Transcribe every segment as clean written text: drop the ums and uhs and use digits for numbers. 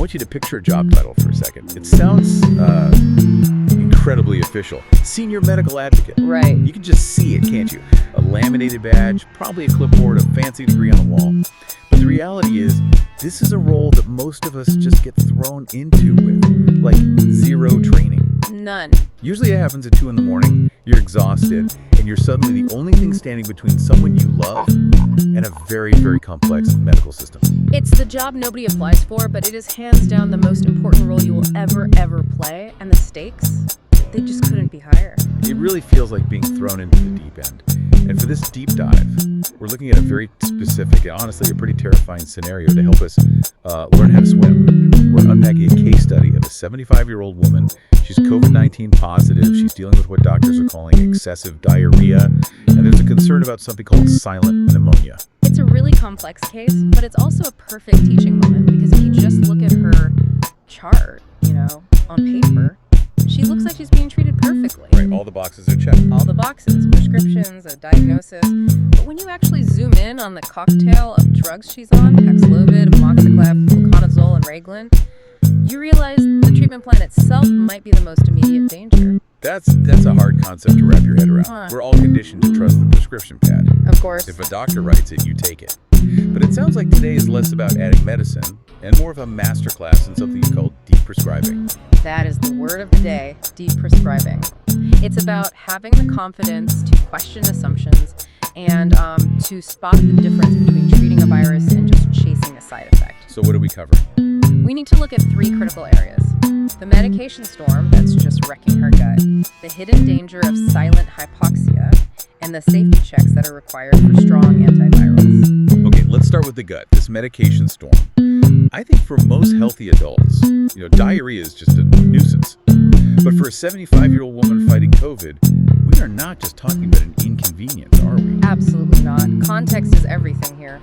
want you to picture a job title for a second. It sounds incredibly official. Senior medical advocate. Right. You can just see it, can't you? A laminated badge, probably a clipboard, a fancy degree on the wall. But the reality is, this is a role that most of us just get thrown into with, like, zero training. None. Usually it happens at 2 in the morning, you're exhausted, and you're suddenly the only thing standing between someone you love and a very, very complex medical system. It's the job nobody applies for, but it is hands down the most important role you will ever play, and the stakes, they just couldn't be higher. It really feels like being thrown into the deep end. And for this deep dive, we're looking at a very specific and honestly a pretty terrifying scenario to help us learn how to swim. We're unpacking a case study of a 75-year-old woman. She's COVID-19 positive. She's dealing with what doctors are calling excessive diarrhea. And there's a concern about something called silent pneumonia. It's a really complex case, but it's also a perfect teaching moment because if you just look at her chart, on paper, she looks like she's being treated perfectly. Right, all the boxes are checked. All the boxes, prescriptions, a diagnosis. But when you actually zoom in on the cocktail of drugs she's on, Paxlovid, amoxiclav, fluconazole, and Reglan, you realize the treatment plan itself might be the most immediate danger. That's a hard concept to wrap your head around. We're all conditioned to trust the prescription pad. Of course. If a doctor writes it, you take it. But it sounds like today is less about adding medicine and more of a masterclass in something you call deprescribing. That is the word of the day, deprescribing. It's about having the confidence to question assumptions and to spot the difference between treating a virus and just chasing a side effect. So what are we covering? We need to look at 3 critical areas. The medication storm that's just wrecking her gut, the hidden danger of silent hypoxia, and the safety checks that are required for strong antivirals. Okay, let's start with the gut, this medication storm. I think for most healthy adults, diarrhea is just a nuisance. But for a 75-year-old woman fighting COVID, we are not just talking about an inconvenience, are we? Absolutely not. Context is everything here.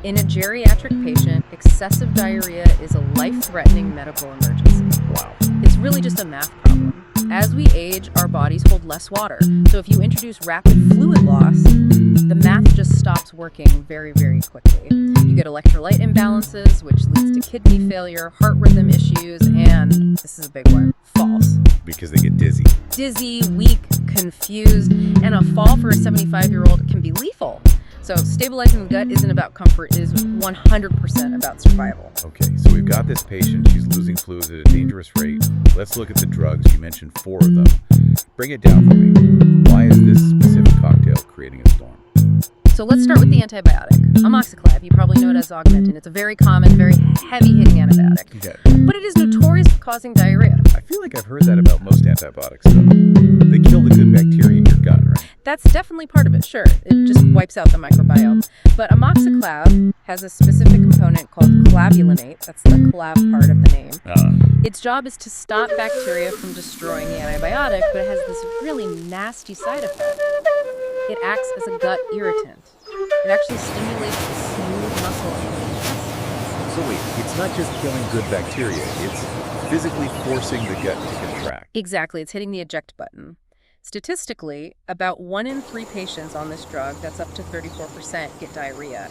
In a geriatric patient, excessive diarrhea is a life-threatening medical emergency. Wow. It's really just a math problem. As we age, our bodies hold less water. So if you introduce rapid fluid loss, the math just stops working very, very quickly. You get electrolyte imbalances, which leads to kidney failure, heart rhythm issues, and this is a big one, falls. Because they get dizzy. Dizzy, weak, confused, and a fall for a 75-year-old can be lethal. So stabilizing the gut isn't about comfort, it is 100% about survival. Okay, so we've got this patient, she's losing fluid at a dangerous rate. Let's look at the drugs. You mentioned 4 of them. Bring it down for me. Why is this specific cocktail creating a storm? So let's start with the antibiotic. Amoxiclav, you probably know it as Augmentin. It's a very common, very heavy-hitting antibiotic. Okay. But it is notorious for causing diarrhea. I feel like I've heard that about most antibiotics, though. They kill the good bacteria in your gut, right? That's definitely part of it, sure. It just wipes out the microbiome. But amoxiclav has a specific component called clavulinate. That's the clav part of the name. Its job is to stop bacteria from destroying the antibiotic, but it has this really nasty side effect. It acts as a gut irritant. It actually stimulates the smooth muscle in the intestines. So wait, it's not just killing good bacteria, it's physically forcing the gut to contract. Exactly, it's hitting the eject button. Statistically, about 1 in 3 patients on this drug, that's up to 34%, get diarrhea.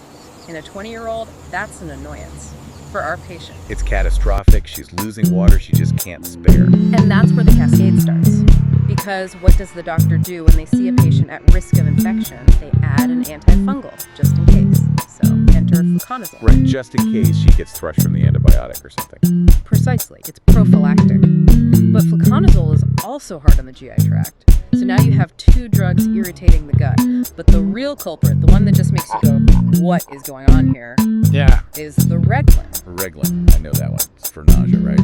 In a 20-year-old, that's an annoyance for our patient. It's catastrophic, she's losing water she just can't spare. And that's where the cascade starts. Because what does the doctor do when they see a patient at risk of infection? They add an antifungal, just in case. So enter fluconazole. Right, just in case she gets thrush from the antibiotic or something. Precisely, it's prophylactic. But fluconazole is also hard on the GI tract. So now you have 2 drugs irritating the gut. But the real culprit, the one that just makes you go, what is going on here? Yeah. Is the Reglan. Reglan, I know that one. It's for nausea, right?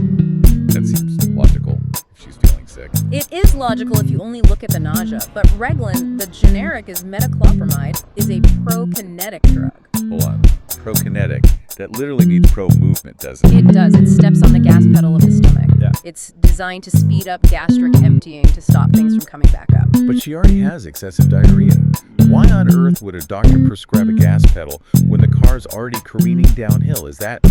That seems logical if she's feeling sick. It is logical if you only look at the nausea, but Reglan, the generic is metoclopramide, is a prokinetic drug. Hold on. Prokinetic. That literally means pro-movement, doesn't it? It does. It steps on the gas pedal of the stomach. Yeah. It's designed to speed up gastric emptying to stop things from coming back up. But she already has excessive diarrhea. Why on earth would a doctor prescribe a gas pedal when the car's already careening downhill? Is that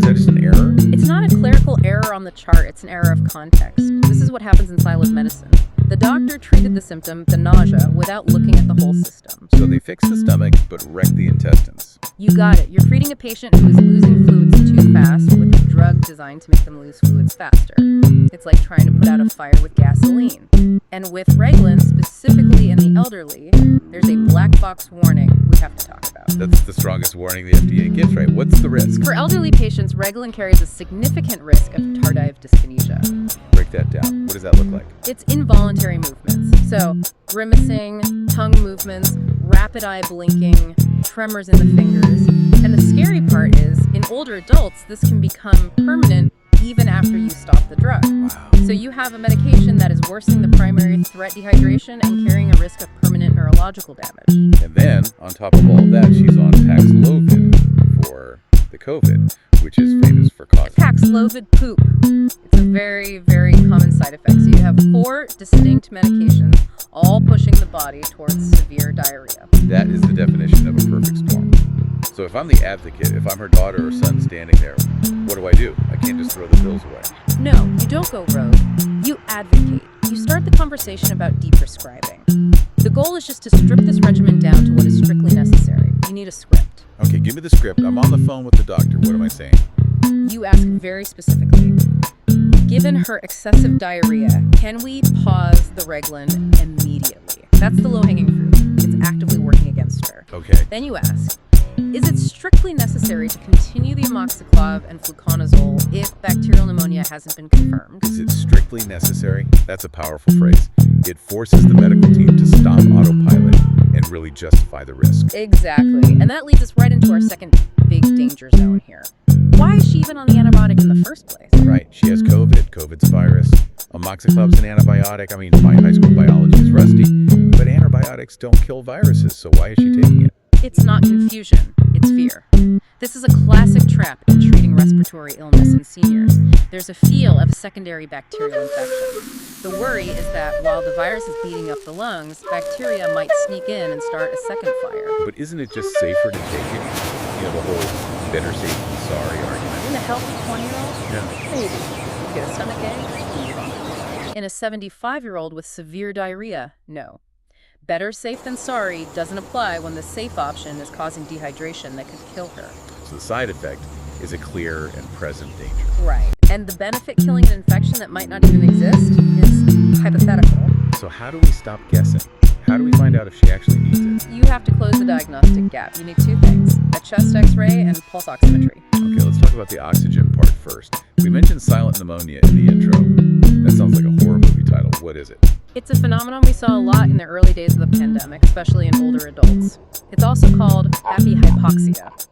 just an error? It's not a clerical error on the chart. It's an error of context. This is what happens in siloed medicine. The doctor treated the symptom, the nausea, without looking at the whole system. So they fix the stomach, but wreck the intestines. You got it. You're treating a patient who is losing fluids too fast with a drug drug designed to make them lose fluids faster. It's like trying to put out a fire with gasoline. And with Reglan, specifically in the elderly, there's a black box warning we have to talk about. That's the strongest warning the FDA gives, right? What's the risk? For elderly patients, Reglan carries a significant risk of tardive dyskinesia. Break that down. What does that look like? It's involuntary movements. So, grimacing, tongue movements, rapid eye blinking, tremors in the fingers. And the scary part is, in older adults, this can become permanent even after you stop the drug. Wow. So you have a medication that is worsening the primary threat dehydration and carrying a risk of permanent neurological damage. And then, on top of all of that, she's on Paxlovid for the COVID, which is famous for causing Paxlovid poop. It's a very, very common side effect. So you have 4 distinct medications, all pushing the body towards severe diarrhea. That is the definition of a perfect storm. So if I'm the advocate, if I'm her daughter or son standing there, what do? I can't just throw the pills away. No, you don't go rogue. You advocate. You start the conversation about deprescribing. The goal is just to strip this regimen down to what is strictly necessary. You need a script. Okay, give me the script. I'm on the phone with the doctor. What am I saying? You ask very specifically, given her excessive diarrhea, can we pause the Reglan immediately? That's the low-hanging fruit. It's actively working against her. Okay. Then you ask, is it strictly necessary to continue the amoxiclav and fluconazole if bacterial pneumonia hasn't been confirmed? Is it strictly necessary? That's a powerful phrase. It forces the medical team to stop autopilot and really justify the risk. Exactly. And that leads us right into our second big danger zone here. Why is she even on the antibiotic in the first place? Right. She has COVID. COVID's a virus. Amoxiclav's an antibiotic. I mean, my high school biology is rusty, but antibiotics don't kill viruses, so why is she taking it? It's not confusion, it's fear. This is a classic trap in treating respiratory illness in seniors. There's a feel of a secondary bacterial infection. The worry is that while the virus is beating up the lungs, bacteria might sneak in and start a second fire. But isn't it just safer to take it? You know, the whole better safe than sorry argument. In a healthy 20-year-old? Yeah. Maybe. You get a stomachache? In a 75-year-old with severe diarrhea? No. Better safe than sorry doesn't apply when the safe option is causing dehydration that could kill her. So the side effect is a clear and present danger. Right. And the benefit killing an infection that might not even exist is hypothetical. So how do we stop guessing? How do we find out if she actually needs it? You have to close the diagnostic gap. You need 2 things, a chest x-ray and pulse oximetry. Okay, let's talk about the oxygen part first. We mentioned silent pneumonia in the intro. That sounds like a horror movie title. What is it? It's a phenomenon we saw a lot in the early days of the pandemic, especially in older adults. It's also called happy hypoxia.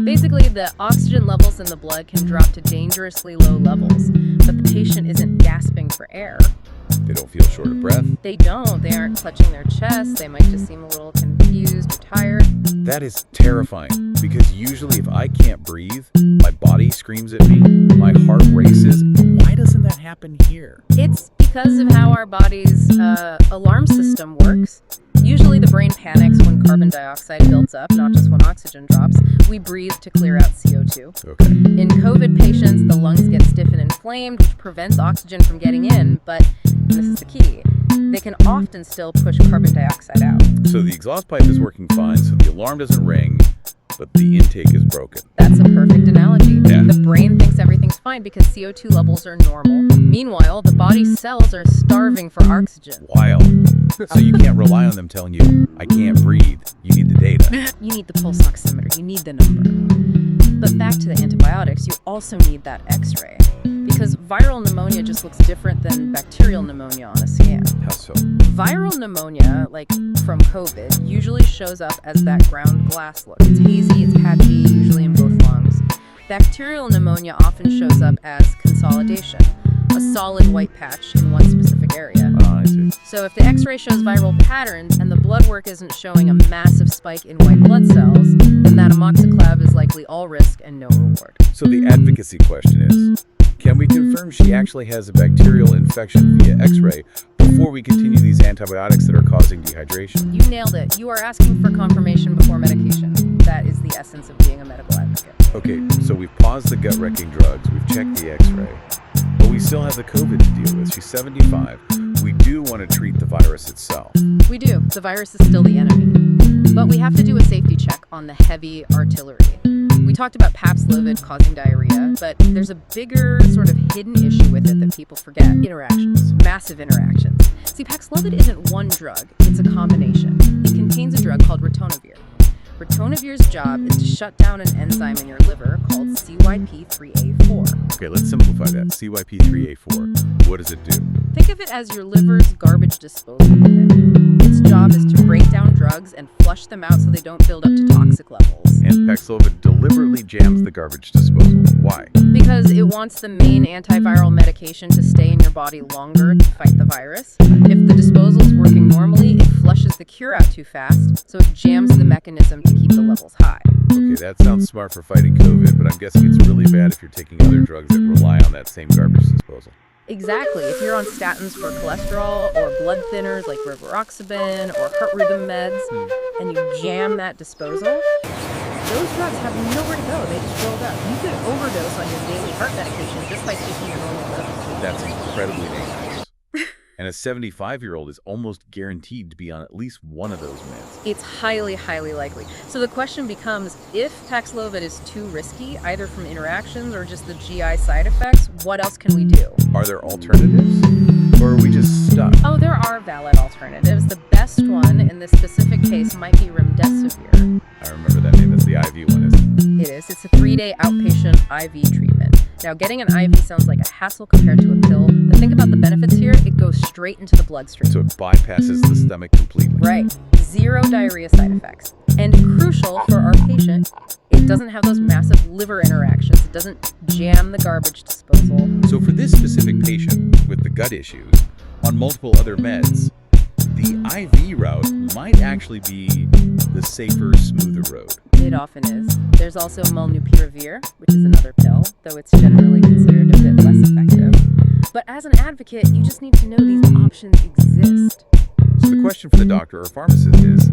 Basically, the oxygen levels in the blood can drop to dangerously low levels, but the patient isn't gasping for air. They don't feel short of breath. They don't. They aren't clutching their chest. They might just seem a little confused or tired. That is terrifying, because usually if I can't breathe, my body screams at me, my heart races. Why doesn't that happen here? It's because of how our body's alarm system works. Usually the brain panics when carbon dioxide builds up, not just when oxygen drops. We breathe to clear out CO2. Okay. In COVID patients, the lungs get stiff and inflamed, which prevents oxygen from getting in, but, and this is the key, they can often still push carbon dioxide out. So the exhaust pipe is working fine, so the alarm doesn't ring, but the intake is broken. That's a perfect analogy. Yeah. The brain thinks everything's fine because CO2 levels are normal. Meanwhile, the body's cells are starving for oxygen. Wild. So you can't rely on them telling you, I can't breathe. You need the data. You need the pulse oximeter. You need the number. But back to the antibiotics, you also need that x-ray. Because viral pneumonia just looks different than bacterial pneumonia on a scan. How so? Viral pneumonia, like from COVID, usually shows up as that ground glass look. It's hazy, it's patchy, usually in both lungs. Bacterial pneumonia often shows up as consolidation, a solid white patch in one specific area. I see. So if the x-ray shows viral patterns and the blood work isn't showing a massive spike in white blood cells, then that amoxiclav is likely all risk and no reward. So the advocacy question is, can we confirm she actually has a bacterial infection via x-ray before we continue these antibiotics that are causing dehydration? You nailed it. You are asking for confirmation before medication. That is the essence of being a medical advocate. Okay, so we've paused the gut-wrecking drugs, we've checked the x-ray, but we still have the COVID to deal with. She's 75. We do want to treat the virus itself. We do. The virus is still the enemy. But we have to do a safety check on the heavy artillery. We talked about Paxlovid causing diarrhea, but there's a bigger sort of hidden issue with it that people forget. Interactions. Massive interactions. See, Paxlovid isn't one drug, it's a combination. It contains a drug called ritonavir. Ritonavir's job is to shut down an enzyme in your liver called CYP3A4. Okay, let's simplify that. CYP3A4. What does it do? Think of it as your liver's garbage disposal unit. Its job is to break down drugs and flush them out so they don't build up to toxic levels. And Paxlovid deliberately jams the garbage disposal. Why? Because it wants the main antiviral medication to stay in your body longer to fight the virus. If the disposal is working normally, it flushes the cure out too fast, so it jams the mechanism to keep the levels high. Okay, that sounds smart for fighting COVID, but I'm guessing it's really bad if you're taking other drugs that rely on that same garbage disposal. Exactly. If you're on statins for cholesterol or blood thinners like rivaroxaban or heart rhythm meds, and you jam that disposal, those drugs have nowhere to go. They just build up. You could overdose on your daily heart medication just by taking your normal dose. That's incredibly dangerous. And a 75-year-old is almost guaranteed to be on at least one of those meds. It's highly, highly likely. So the question becomes, if Paxlovid is too risky, either from interactions or just the GI side effects, what else can we do? Are there alternatives? Or are we just stuck? Oh, there are valid alternatives. The best one in this specific case might be remdesivir. I remember that name. That's the IV one, isn't it? It is. It's a 3-day outpatient IV treatment. Now, getting an IV sounds like a hassle compared to a pill, but think about the benefits here. It goes straight into the bloodstream. So it bypasses the stomach completely. Right. 0 diarrhea side effects. And crucial for our patient, it doesn't have those massive liver interactions. It doesn't jam the garbage disposal. So for this specific patient with the gut issues, on multiple other meds, the IV route might actually be the safer, smoother road. It often is. There's also molnupiravir, which is another pill, though it's generally considered a bit less effective. But as an advocate, you just need to know these options exist. So the question for the doctor or pharmacist is,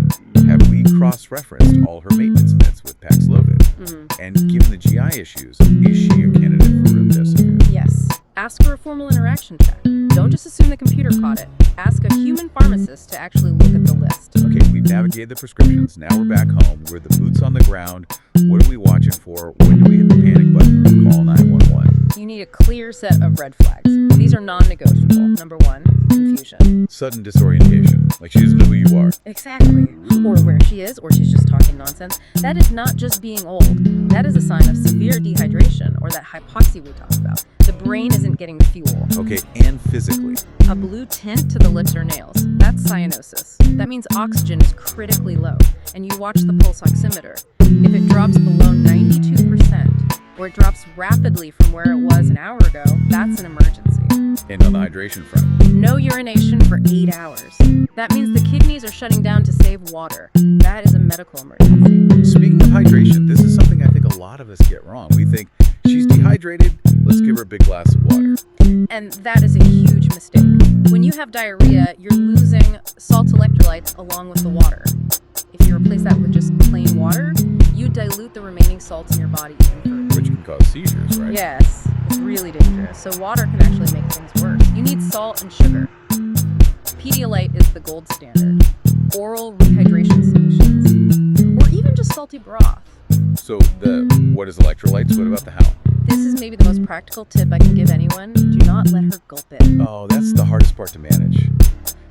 have we cross-referenced all her maintenance meds with Paxlovid? And given the GI issues, is she a candidate for remdesivir? Yes. Ask for a formal interaction check. Don't just assume the computer caught it. Ask a human pharmacist to actually look at the list. Okay, we've navigated the prescriptions. Now we're back home. We're the boots on the ground. What are we watching for? When do we hit the panic button and call 911? You need a clear set of red flags. These are non-negotiable. Number 1, confusion. Sudden disorientation, like she doesn't know who you are. Exactly. Or where she is, or she's just talking nonsense. That is not just being old. That is a sign of severe dehydration, or that hypoxia we talked about. The brain isn't getting the fuel. Okay, and physically. A blue tint to the lips or nails. That's cyanosis. That means oxygen is critically low, and you watch the pulse oximeter. If it drops below 92%, or it drops rapidly from where it was an hour ago, that's an emergency. And on the hydration front. No urination for 8 hours. That means the kidneys are shutting down to save water. That is a medical emergency. Speaking of hydration, this is something I think a lot of us get wrong. We think, she's dehydrated, let's give her a big glass of water. And that is a huge mistake. When you have diarrhea, you're losing salt electrolytes along with the water. If you replace that with just plain water, you dilute the remaining salts in your body even further. Which can cause seizures, right? Yes, it's really dangerous. So water can actually make things worse. You need salt and sugar. Pedialyte is the gold standard. Oral rehydration solutions. Or even just salty broth. So what is electrolytes? What about the how? This is maybe the most practical tip I can give anyone. Do not let her gulp it. Oh, that's the hardest part to manage.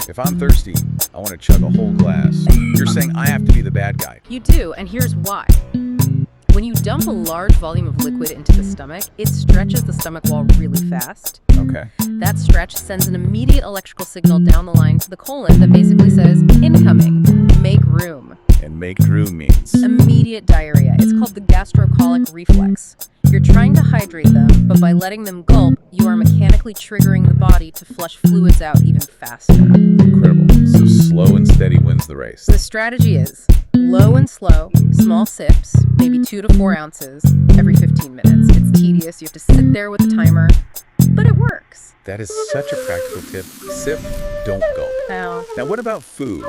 If I'm thirsty, I want to chug a whole glass. You're saying I have to be the bad guy. You do, and here's why. When you dump a large volume of liquid into the stomach, it stretches the stomach wall really fast. Okay. That stretch sends an immediate electrical signal down the line to the colon that basically says, incoming, make room. And make room means? Immediate diarrhea. It's called the gastrocolic reflex. You're trying to hydrate them, but by letting them gulp, you are mechanically triggering the body to flush fluids out even faster. Incredible. So slow and steady wins the race. The strategy is low and slow, small sips, maybe 2 to 4 ounces every 15 minutes. It's tedious. You have to sit there with the timer, but it works. That is such a practical tip. Sip, don't gulp. Now, What about food?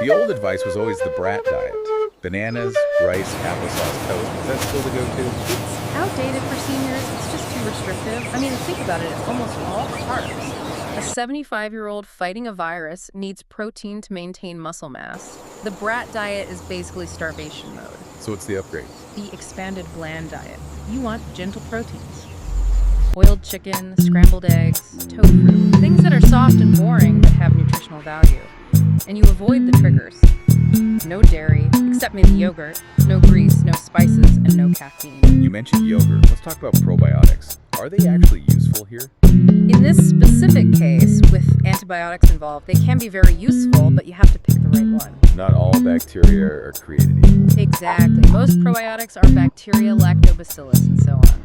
The old advice was always the brat diet. Bananas, rice, applesauce, toast. Is that still the go-to? it's outdated for seniors. It's just too restrictive. I mean, think about it. It's almost all carbs. A 75-year-old fighting a virus needs protein to maintain muscle mass. The brat diet is basically starvation mode. So what's the upgrade? The expanded bland diet. You want gentle proteins. Boiled chicken, scrambled eggs, tofu. Things that are soft and boring but have nutritional value. And you avoid the triggers. No dairy, except maybe yogurt. No grease, no spices, and no caffeine. You mentioned yogurt. Let's talk about probiotics. Are they actually useful here? In this specific case, with antibiotics involved, they can be very useful, but you have to pick the right one. Not all bacteria are created equal. Exactly. Most probiotics are bacteria, lactobacillus, and so on.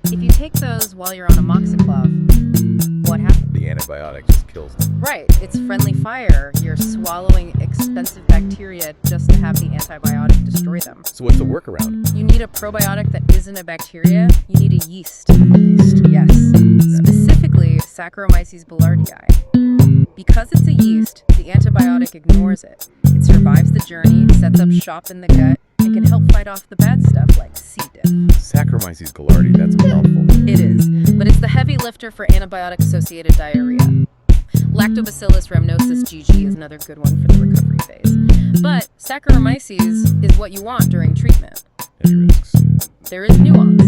If you take those while you're on amoxiclav, what happens? The antibiotic just kills them. Right. It's friendly fire. You're swallowing expensive bacteria just to have the antibiotic destroy them. So what's the workaround? You need a probiotic that isn't a bacteria. You need a yeast. Yes. Specifically, Saccharomyces boulardii. Because it's a yeast, the antibiotic ignores it. It survives the journey, sets up shop in the gut, and can help fight off the bad stuff like C. diff. Saccharomyces boulardii, that's a mouthful. It is, but it's the heavy lifter for antibiotic-associated diarrhea. Lactobacillus rhamnosus GG is another good one for the recovery phase. But Saccharomyces is what you want during treatment. Any risks? There is nuance.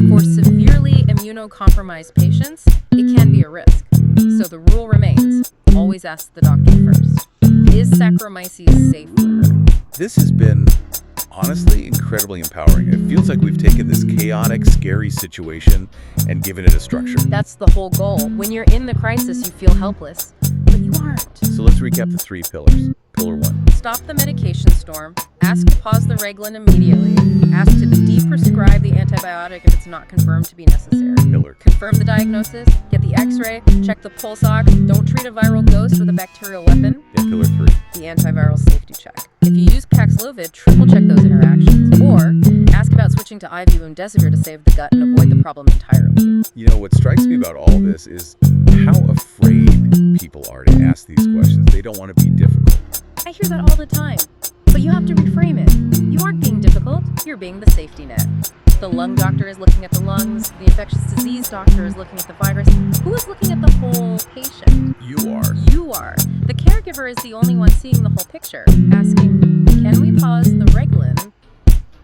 For severely immunocompromised patients, it can be a risk. So the rule remains, always ask the doctor first. Is Saccharomyces safe for her? This has been, honestly, incredibly empowering. It feels like we've taken this chaotic, scary situation and given it a structure. That's the whole goal. When you're in the crisis, you feel helpless, but you aren't. So let's recap the 3 pillars. Pillar 1. Stop the medication storm. Ask to pause the Reglan immediately. Ask to deprescribe the antibiotic if it's not confirmed to be necessary. Pillar 2. Confirm the diagnosis. Get the x-ray. Check the pulse ox. Don't treat a viral ghost with a bacterial weapon. And pillar 3. The antiviral safety check. If you use Paxlovid, triple check those interactions. Or ask about switching to IV Remdesivir to save the gut and avoid the problem entirely. You know, what strikes me about all this is how afraid people are to ask these questions. They don't want to be difficult. I hear that all the time. But you have to reframe it. You aren't being difficult, you're being the safety net. The lung doctor is looking at the lungs, the infectious disease doctor is looking at the virus. Who is looking at the whole patient? You are. You are. The caregiver is the only one seeing the whole picture. Asking, can we pause the Reglan,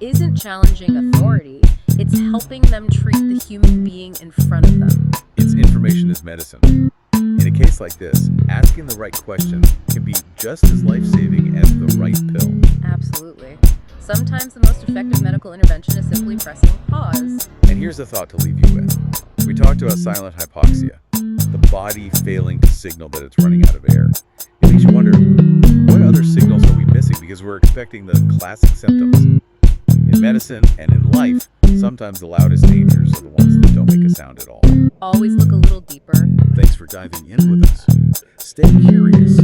isn't challenging authority. It's helping them treat the human being in front of them. It's information is medicine. In a case like this, asking the right question can be just as life-saving as the right pill. Absolutely. Sometimes the most effective medical intervention is simply pressing pause. And here's a thought to leave you with. We talked about silent hypoxia, the body failing to signal that it's running out of air. It makes you wonder, what other signals are we missing? Because we're expecting the classic symptoms. In medicine and in life, sometimes the loudest dangers are the ones that don't make a sound at all. Always look a little deeper. Thanks for diving in with us. Stay curious.